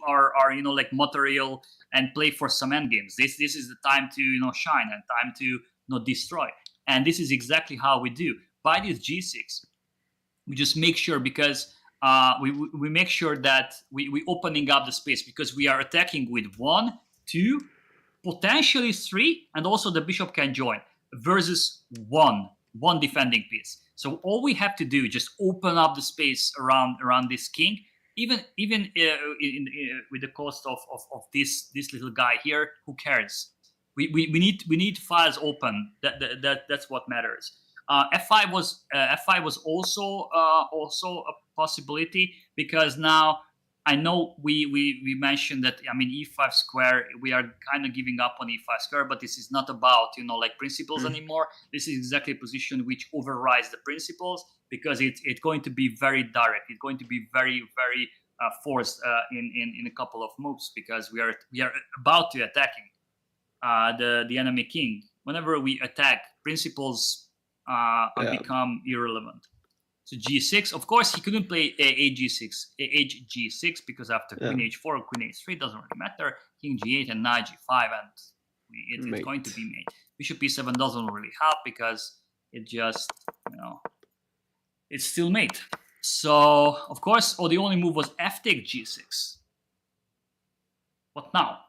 our like material and play for some endgames. This is the time to shine and time to destroy. And this is exactly how we do. By this g6, we just make sure, because we make sure that we opening up the space, because we are attacking with 1, 2, potentially 3, and also the bishop can join, versus one defending piece. So all we have to do is just open up the space around this king, even with the cost of this little guy here. Who cares? We need files open. That's what matters. F5 was also a possibility, because now I know we mentioned that, I mean, e5 square, we are kind of giving up on e5 square, but this is not about like principles anymore. This is exactly a position which overrides the principles, because it's going to be very direct. It's going to be very forced in a couple of moves, because we are about to attacking the enemy king. Whenever we attack, principles become irrelevant. So g6, of course, he couldn't play hg6 because after queen h4 or queen h3, doesn't really matter. King g8 and knight g5, and it's going to be mate. Bishop e7 doesn't really help, because it just it's still mate. So of course, the only move was f take g6. What now?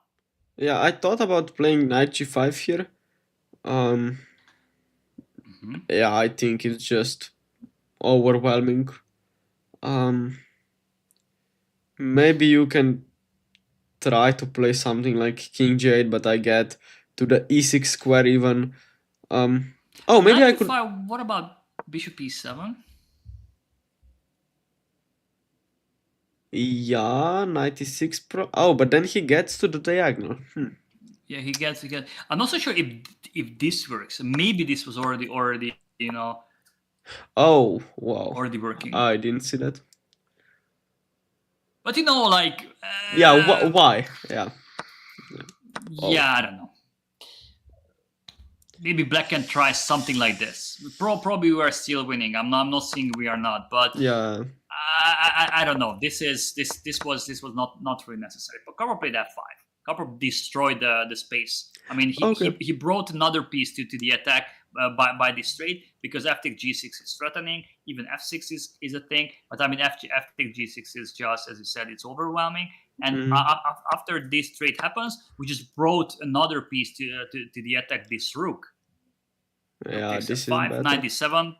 Yeah, I thought about playing knight g5 here. Yeah, I think it's just overwhelming. Maybe you can try to play something like king g8, but I get to the e6 square even. Oh, maybe I could. What about bishop e7? Yeah, 96 pro. Oh, but then he gets to the diagonal. Yeah, he gets. I'm not so sure if this works. Maybe this was already Oh, wow. already working. I didn't see that. But like. Yeah, why? Yeah. Yeah, I don't know. Maybe black can try something like this. Probably we are still winning. I'm not saying we are not, but yeah. I don't know. This was not really necessary. But Karpov played f5. Karpov destroyed the space. I mean, he brought another piece to the attack by this trade, because f take g6 is threatening. Even f6 is a thing. But I mean, f take g6 is just, as you said, it's overwhelming. And after this trade happens, we just brought another piece to the attack, this rook. Yeah, this is better. 97.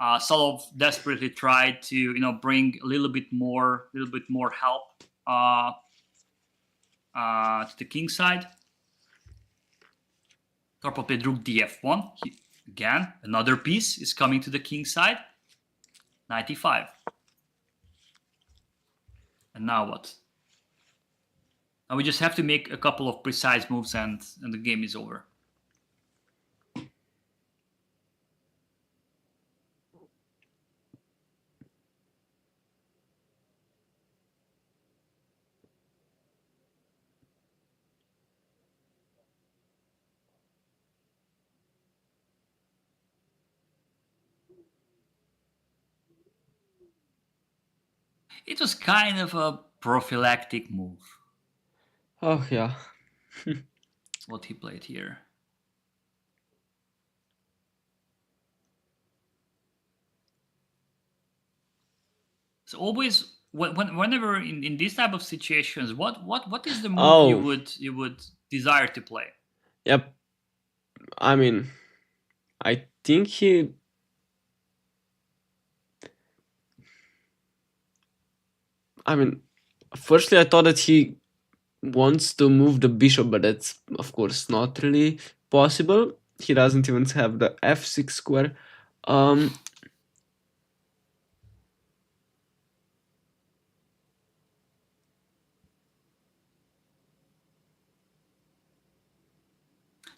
Solov desperately tried to bring a little bit more help to the king side. Karpov played rook df1. Again, another piece is coming to the king side. 95. And now what? Now we just have to make a couple of precise moves, and the game is over. It was kind of a prophylactic move. Oh, yeah. What he played here. So always, whenever in these type of situations, what is the move you would desire to play? Yep. I mean, I think he. I mean, firstly, I thought that he wants to move the bishop, but that's of course not really possible. He doesn't even have the f6 square.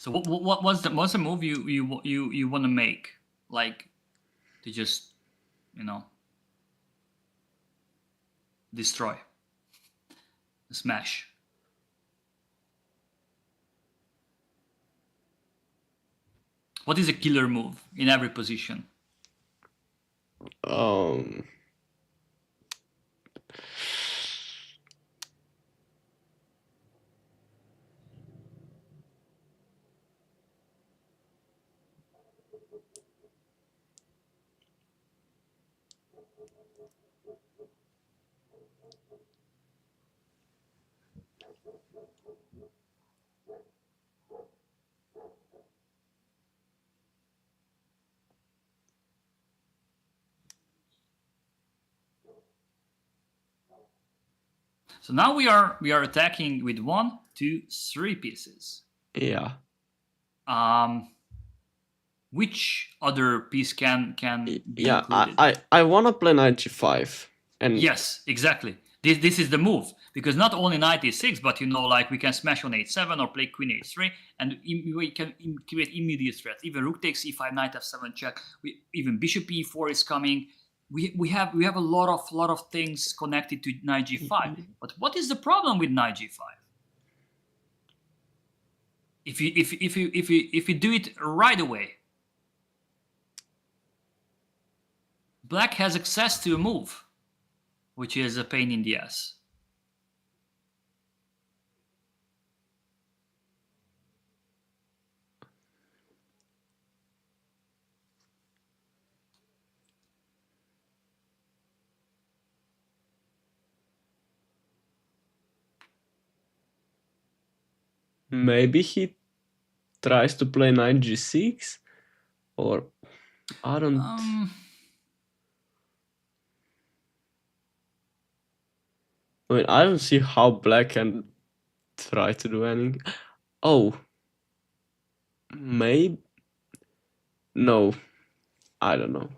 So what's the move you want to make, like, to just, you know, destroy, smash? What is a killer move in every position? So now we are attacking with 1, 2, 3 pieces. Yeah. Which other piece can be Yeah, included? I wanna play knight g5. And yes, exactly. This is the move, because not only knight e6, but, you know, like, we can smash on h7 or play queen h3, and we can create immediate threats. Even rook takes e5, knight f7 check. Even bishop e4 is coming. We have a lot of things connected to knight g5. But what is the problem with knight g5? If you do it right away, black has access to a move, which is a pain in the ass. maybe he tries to play knight g6, or I don't. I mean, I don't see how black can try to do anything. Oh, maybe. No, I don't know.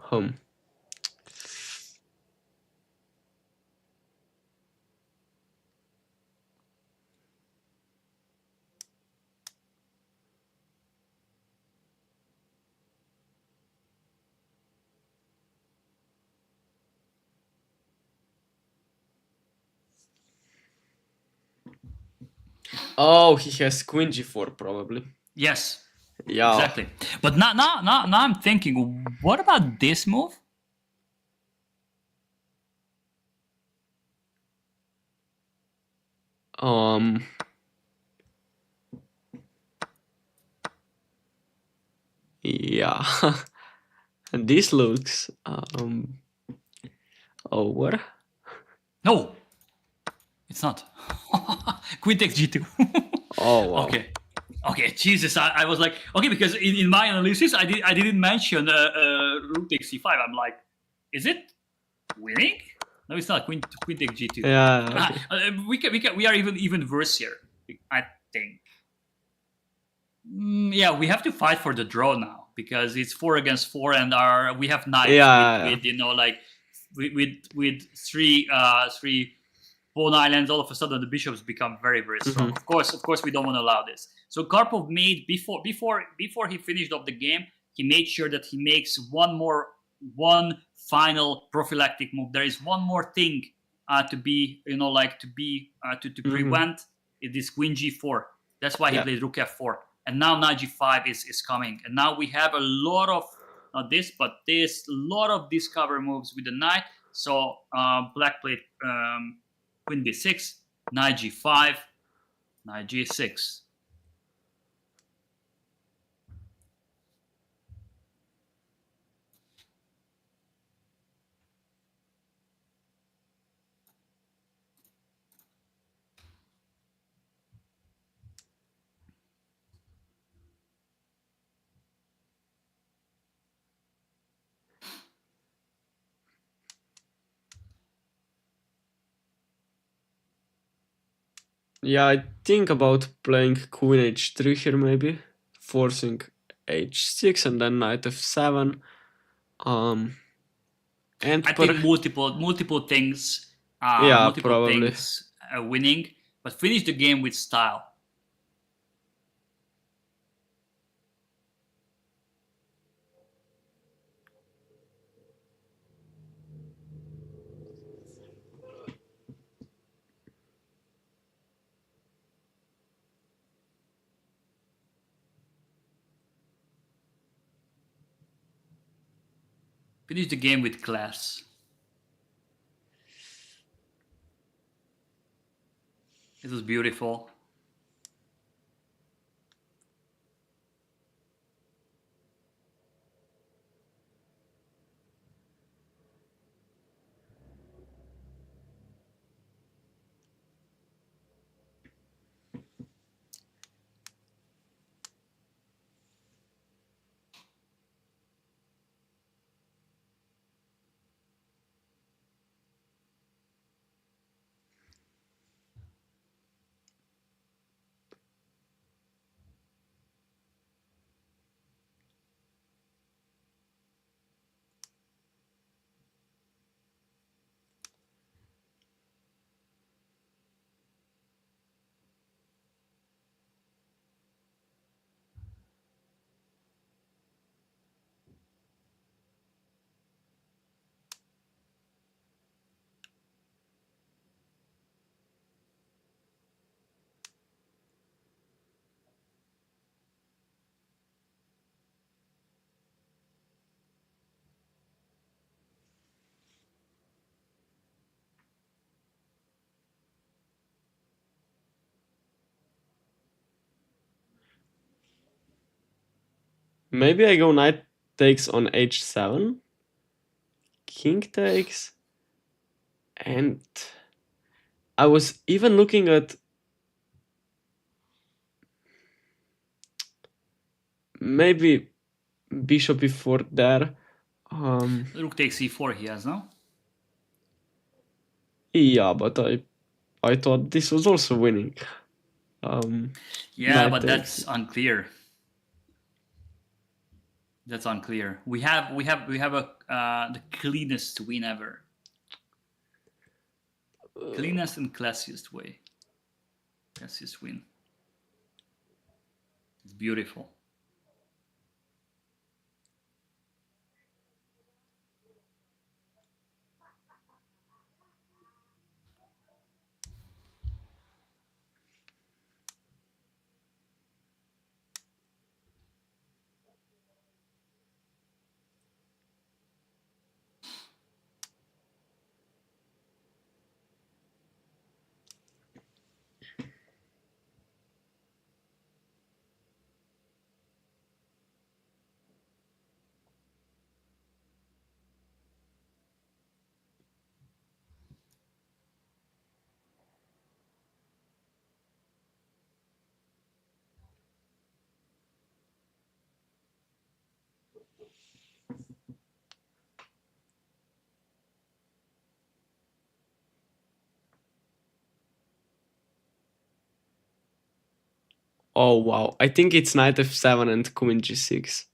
Oh, he has queen g4 probably. Yes. Yeah. Exactly. But now I'm thinking, what about this move? Yeah. This looks over. No, it's not. Queen takes g2. Oh wow. Okay, Jesus, I was like, okay, because in my analysis, I didn't mention rook takes c5. I'm like, is it winning? No, it's not. Queen takes g2. Yeah. Okay. We are even worse here, I think. Yeah, we have to fight for the draw now, because it's 4 against 4, and we have knights with you know, like, with three pawn islands. All of a sudden the bishops become very strong. Of course we don't want to allow this. So Karpov made before he finished off the game, he made sure that he makes one final prophylactic move. There is one more thing to be, you know, like, to prevent this queen g4. That's why he played rook f4. And now knight g5 is coming. And now we have a lot of, not this, but this, lot of discover moves with the knight. So black played queen b6, knight g5, knight g6. Yeah, I think about playing queen h3 here, maybe forcing h6 and then knight f7. And I think multiple things. Probably. Things winning, but finish the game with style. Finish the game with class. It was beautiful. Maybe I go knight takes on h7, king takes, and I was even looking at maybe bishop e4 there. Rook takes e4 he has, no? Yeah, but I thought this was also winning. Yeah, knight but takes. that's unclear. That's unclear. We have a the cleanest win ever. Cleanest and classiest way. Classiest win. It's beautiful. Oh wow, I think it's knight f7 and queen g6.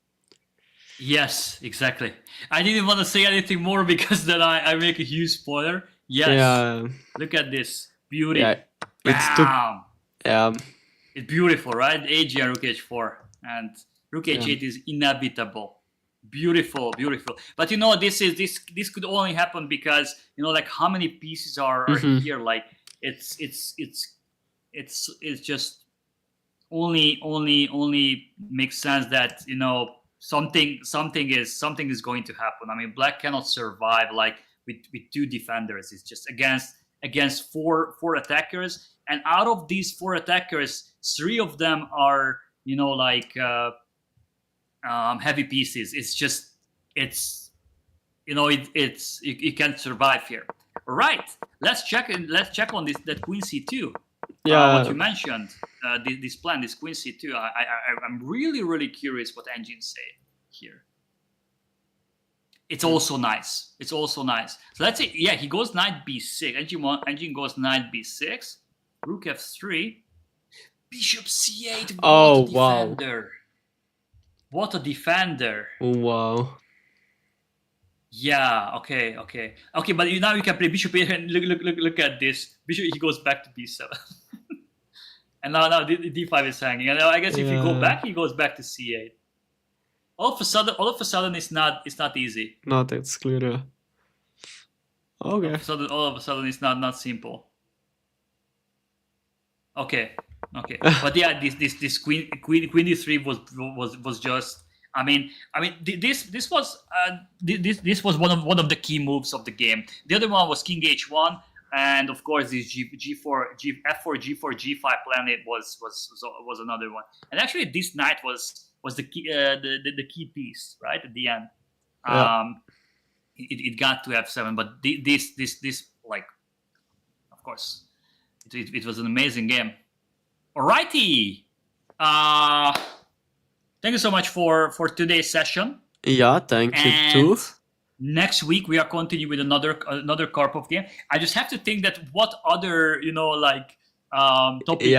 Yes, exactly. I didn't want to say anything more because then I make a huge spoiler. Yes. Yeah. Look at this. Beauty. Yeah. Bam! Yeah. It's beautiful, right? AG and Rook H4. And Rook H8 is inevitable. Beautiful, beautiful. But you know, this could only happen because, you know, like how many pieces are here? Like it's just only makes sense that, you know, something is going to happen. I mean, black cannot survive like with two defenders. It's just against four attackers, and out of these four attackers, three of them are, you know, like heavy pieces. It's you know, you can't survive here. All right, let's check on this, that queen c2. Yeah. What you mentioned, this plan, this queen c2. I'm really curious what engines say here. It's also nice. It's also nice. So let's say, yeah, he goes knight b6. Engine goes knight b6. Rook f3. Bishop c8. What Oh, a defender! Wow. What a defender! Wow. Yeah. Okay. But now you can play bishop here and look at this. Bishop, he goes back to b7. And now d5 is hanging. And I guess if you go back, he goes back to c8. All of a sudden, it's not easy. No, that's clear. Okay. All of a sudden, it's not simple. Okay. But yeah, this queen d3 was just I mean, this was one of the key moves of the game. The other one was King H1, and of course this F4 G4 G5 planet was another one. And actually, this knight was the key the key piece right at the end. Yeah. It got to F7, but this like, of course, it was an amazing game. Alrighty. Thank you so much for today's session. Yeah, thank you too. Next week we are continuing with another Karpov game. I just have to think that what other topics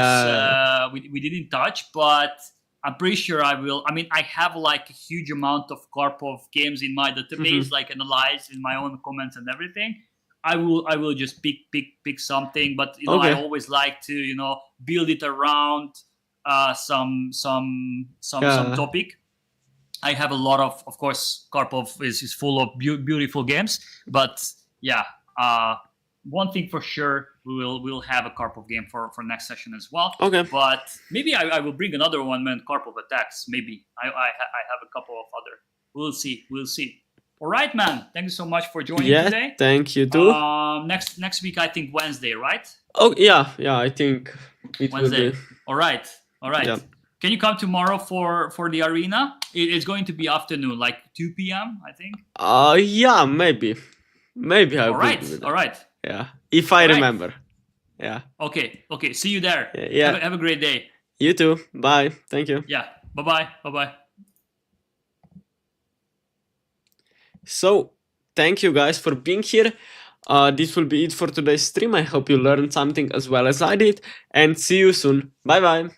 we didn't touch, but I'm pretty sure I will. I mean, I have like a huge amount of Karpov games in my database, like analyzed in my own comments and everything. I will just pick something, but Okay. I always like to build it around some topic. I have a lot of course, Karpov is full of beautiful games, but yeah, one thing for sure, we'll have a Karpov game for next session as well. Okay. But maybe I will bring another one when Karpov attacks. Maybe I have a couple of other. We'll see. All right, man. Thank you so much for joining today. Thank you too. Next week I think Wednesday, right? Oh yeah, I think it Wednesday. will be. All right. Yeah. Can you come tomorrow for the arena? It's going to be afternoon, like 2 p.m. I think. Yeah, maybe I will. All right. Yeah, if I remember. Yeah. Okay. See you there. Yeah. Have a great day. You too. Bye. Thank you. Yeah. Bye-bye. So, thank you guys for being here. This will be it for today's stream. I hope you learned something as well as I did, and see you soon. Bye bye.